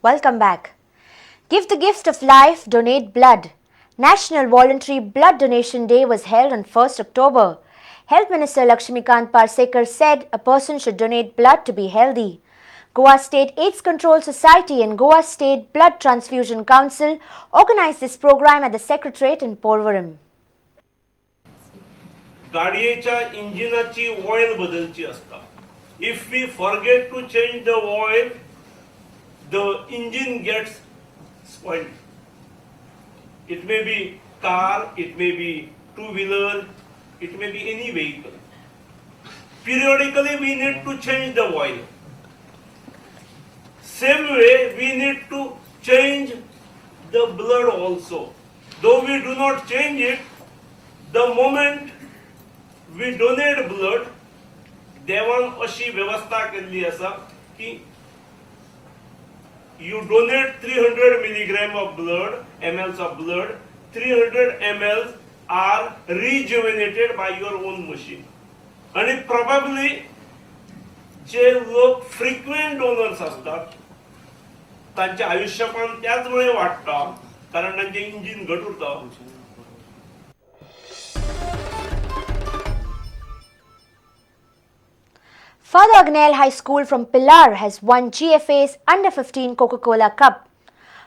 Welcome back. Give the gift of life, donate blood. National Voluntary Blood Donation Day was held on 1st October. Health Minister Lakshmikant Parsekar said a person should donate blood to be healthy. Goa State AIDS Control Society and Goa State Blood Transfusion Council organized this program at the Secretariat in Porvorim. गाडयेच्या इंजिनाची oil बदलची असता. If we forget to change the oil, the engine gets spoiled. It may be car, it may be two-wheeler, it may be any vehicle. Periodically we need to change the oil. Same way we need to change the blood also. Though we do not change it, the moment we donate blood, देवान अशी व्यवस्था केल्ली आसा की you donate 300 milligram of blood, mLs of blood, 300 mLs are rejuvenated by your own machine. And probably जे लोक frequent donors असतात त्यांचे आयुष्यमान त्याचमुळे वाढता कारण त्यांचे इंजिन घट उरता. Father Agnail High School from Pilar has won GFA's Under-15 Coca-Cola Cup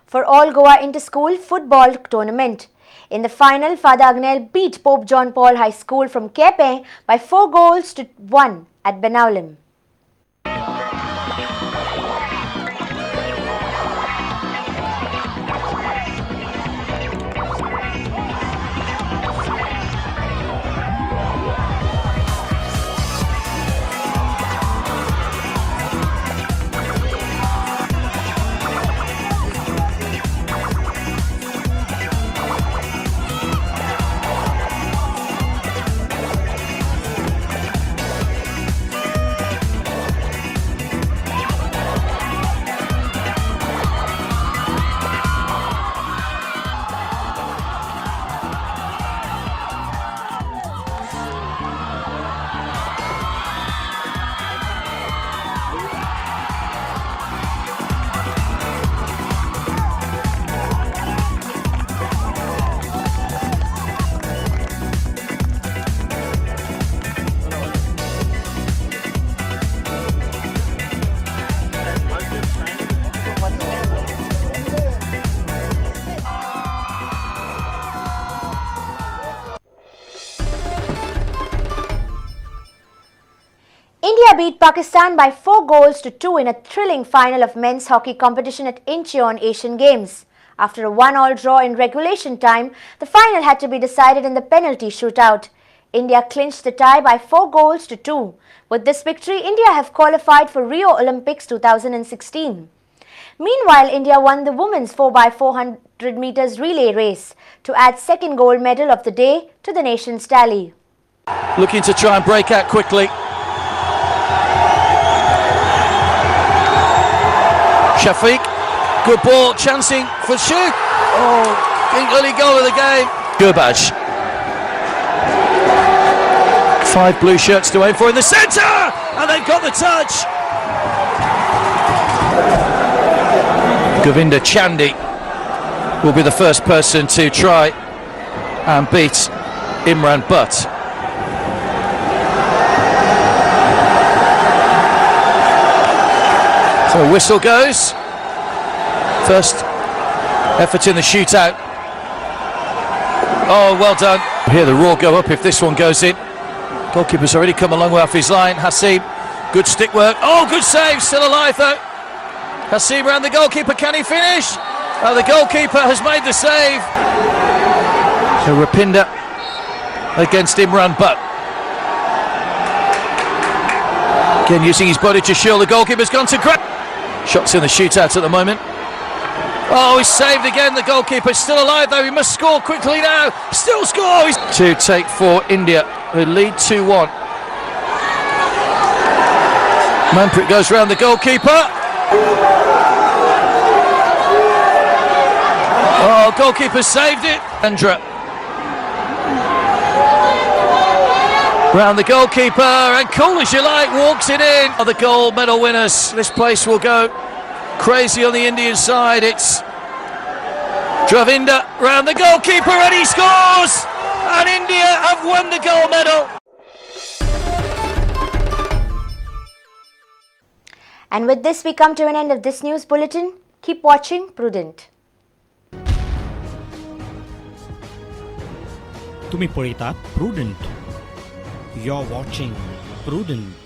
for all Goa Inter-School Football Tournament. In the final, Father Agnail beat Pope John Paul High School from Kepe by 4-1 at Benaulim. India beat Pakistan by 4-2 in a thrilling final of men's hockey competition at Incheon Asian Games. After a 1-1 draw in regulation time, the final had to be decided in the penalty shootout. India clinched the tie by 4-2. With this victory, India have qualified for Rio Olympics 2016. Meanwhile, India won the women's 4x400 meters relay race to add second gold medal of the day to the nation's tally. Looking to try and break out quickly. Shafiq, good ball, chancing for shoot. Oh, early goal of the game. Gurbaj. 5 blue shirts to aim for in the centre, and they've got the touch. Govinda Chandy will be the first person to try and beat Imran Butt. So a whistle goes. First effort in the shootout. Oh, well done. Hear the roar go up if this one goes in. Goalkeeper's already come a long way off his line. Hasim, good stick work. Oh, good save, still alive though. Hasim around the goalkeeper, can he finish? Oh, the goalkeeper has made the save. So Rapinda against Imran Butt. Again using his body to shield, the goalkeeper's gone to grab. Shots in the shootout at the moment. Oh, he's saved again, the goalkeeper's still alive though, he must score quickly now. Still scores! To take for India, who lead 2-1. Manpreet goes round the goalkeeper. Oh, goalkeeper saved it. Andra. Round the goalkeeper, and cool as you like, walks it in. Oh, the gold medal winners. This place will go crazy on the Indian side. It's Dravinda round the goalkeeper and he scores! And India have won the gold medal. And with this, we come to an end of this news bulletin. Keep watching Prudent. तुम्ही पळयतात Prudent. You're watching Prudent.